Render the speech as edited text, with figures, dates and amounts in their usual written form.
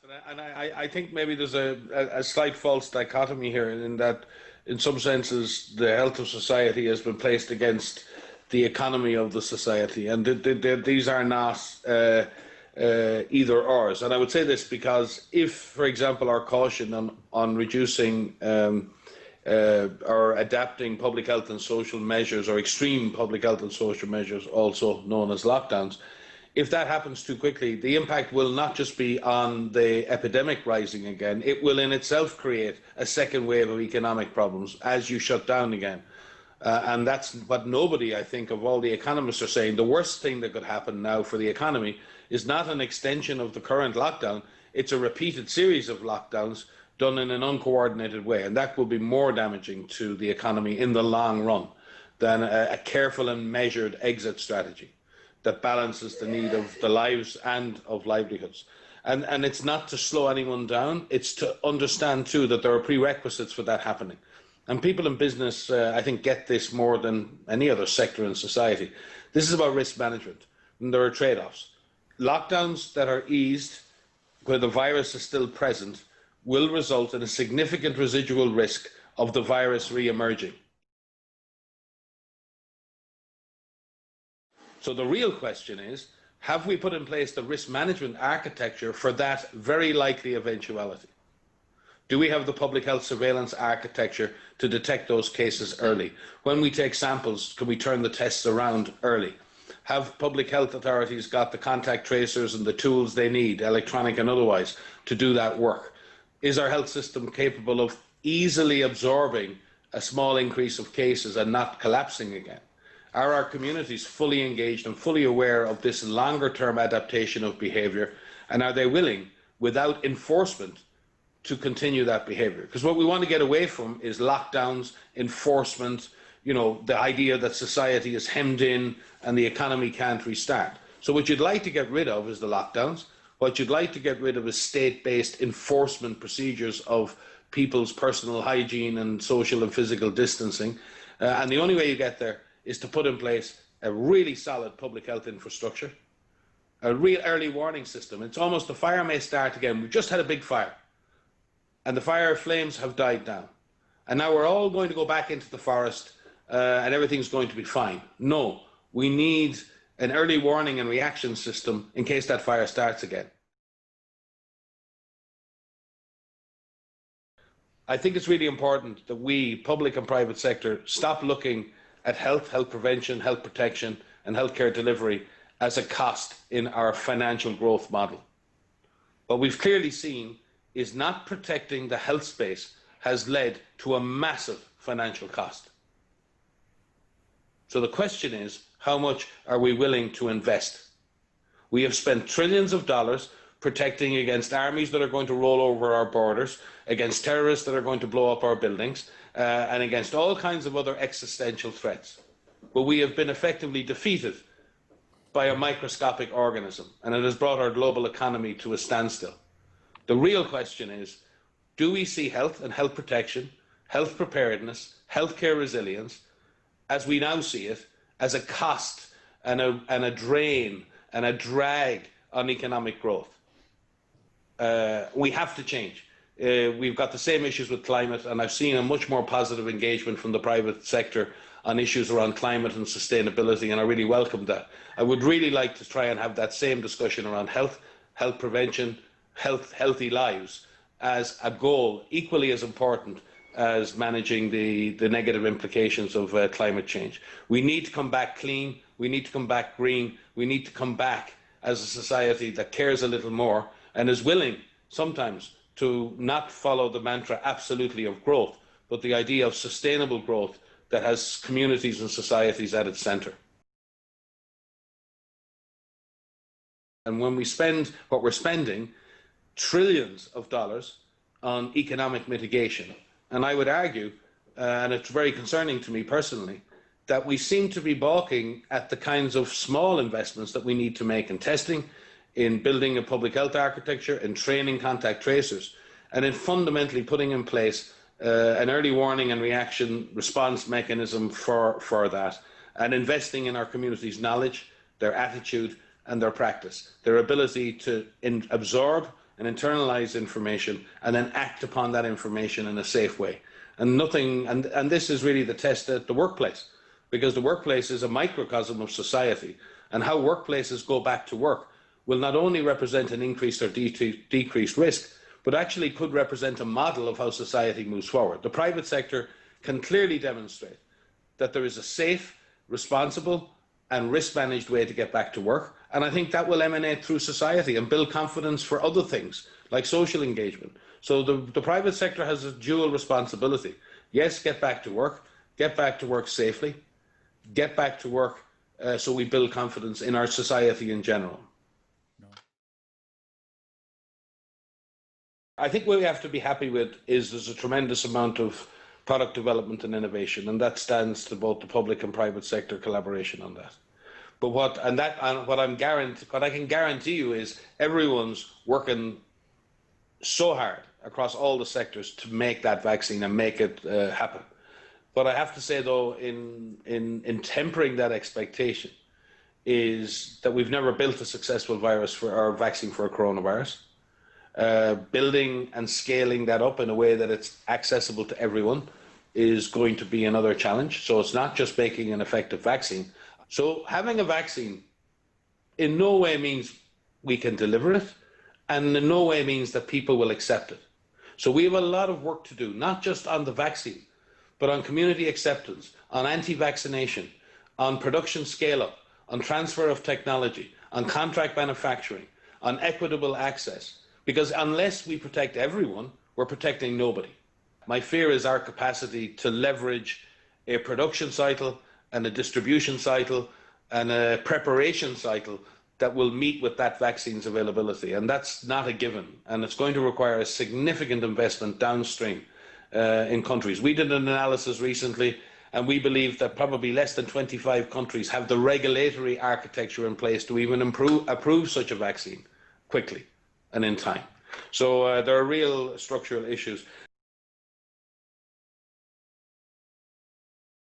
I think maybe there's a slight false dichotomy here in that, in some senses, the health of society has been placed against the economy of the society, and these are not either ors. And I would say this because if, for example, our caution on reducing or adapting public health and social measures, or extreme public health and social measures, also known as lockdowns, if that happens too quickly, the impact will not just be on the epidemic rising again, it will in itself create a second wave of economic problems as you shut down again. And that's what nobody, I think, of all the economists are saying. The worst thing that could happen now for the economy is not an extension of the current lockdown, it's a repeated series of lockdowns done in an uncoordinated way. And that will be more damaging to the economy in the long run than a careful and measured exit strategy that balances the need of the lives and of livelihoods. And it's not to slow anyone down, it's to understand too that there are prerequisites for that happening. And people in business, I think, get this more than any other sector in society. This is about risk management, and there are trade-offs. Lockdowns that are eased where the virus is still present will result in a significant residual risk of the virus re-emerging. So the real question is, have we put in place the risk management architecture for that very likely eventuality? Do we have the public health surveillance architecture to detect those cases early? When we take samples, can we turn the tests around early? Have public health authorities got the contact tracers and the tools they need, electronic and otherwise, to do that work? Is our health system capable of easily absorbing a small increase of cases and not collapsing again? Are our communities fully engaged and fully aware of this longer-term adaptation of behaviour, and are they willing, without enforcement, to continue that behaviour? Because what we want to get away from is lockdowns, enforcement, the idea that society is hemmed in and the economy can't restart. So what you'd like to get rid of is the lockdowns. What you'd like to get rid of is state-based enforcement procedures of people's personal hygiene and social and physical distancing. And the only way you get there is to put in place a really solid public health infrastructure, a real early warning system. It's almost the fire may start again. We just had a big fire, and the fire flames have died down. And now we're all going to go back into the forest and everything's going to be fine. No, we need an early warning and reaction system in case that fire starts again. I think it's really important that we, public and private sector, stop looking at health prevention, health protection and healthcare delivery as a cost in our financial growth model. What we've clearly seen is not protecting the health space has led to a massive financial cost. So the question is, how much are we willing to invest? We have spent trillions of dollars protecting against armies that are going to roll over our borders, against terrorists that are going to blow up our buildings, and against all kinds of other existential threats. But we have been effectively defeated by a microscopic organism, and it has brought our global economy to a standstill. The real question is, do we see health and health protection, health preparedness, healthcare resilience, as we now see it, as a cost and a drain and a drag on economic growth? We have to change. We've got the same issues with climate, and I've seen a much more positive engagement from the private sector on issues around climate and sustainability, and I really welcome that. I would really like to try and have that same discussion around health, health prevention, healthy lives as a goal equally as important as managing the negative implications of climate change. We need to come back clean, we need to come back green, we need to come back as a society that cares a little more and is willing sometimes to not follow the mantra absolutely of growth, but the idea of sustainable growth that has communities and societies at its centre. And when we spend what we're spending, trillions of dollars on economic mitigation, and I would argue, and it's very concerning to me personally, that we seem to be balking at the kinds of small investments that we need to make in testing, in building a public health architecture, in training contact tracers, and in fundamentally putting in place an early warning and reaction response mechanism for that, and investing in our community's knowledge, their attitude and their practice, their ability to absorb and internalize information and then act upon that information in a safe way. And nothing, and this is really the test at the workplace, because the workplace is a microcosm of society, and how workplaces go back to work will not only represent an increased or decreased risk, but actually could represent a model of how society moves forward. The private sector can clearly demonstrate that there is a safe, responsible, and risk-managed way to get back to work. And I think that will emanate through society and build confidence for other things, like social engagement. So the private sector has a dual responsibility. Yes, get back to work safely, get back to work so we build confidence in our society in general. I think what we have to be happy with is there's a tremendous amount of product development and innovation, and that stands to both the public and private sector collaboration on that. But what I can guarantee you is everyone's working so hard across all the sectors to make that vaccine and make it happen. But I have to say, though, in tempering that expectation, is that we've never built a successful vaccine for a coronavirus. Building and scaling that up in a way that it's accessible to everyone is going to be another challenge. So it's not just making an effective vaccine. So having a vaccine in no way means we can deliver it, and in no way means that people will accept it. So we have a lot of work to do, not just on the vaccine, but on community acceptance, on anti-vaccination, on production scale-up, on transfer of technology, on contract manufacturing, on equitable access. Because unless we protect everyone, we're protecting nobody. My fear is our capacity to leverage a production cycle and a distribution cycle and a preparation cycle that will meet with that vaccine's availability. And that's not a given. And it's going to require a significant investment downstream in countries. We did an analysis recently, and we believe that probably less than 25 countries have the regulatory architecture in place to even approve such a vaccine quickly and in time. So there are real structural issues.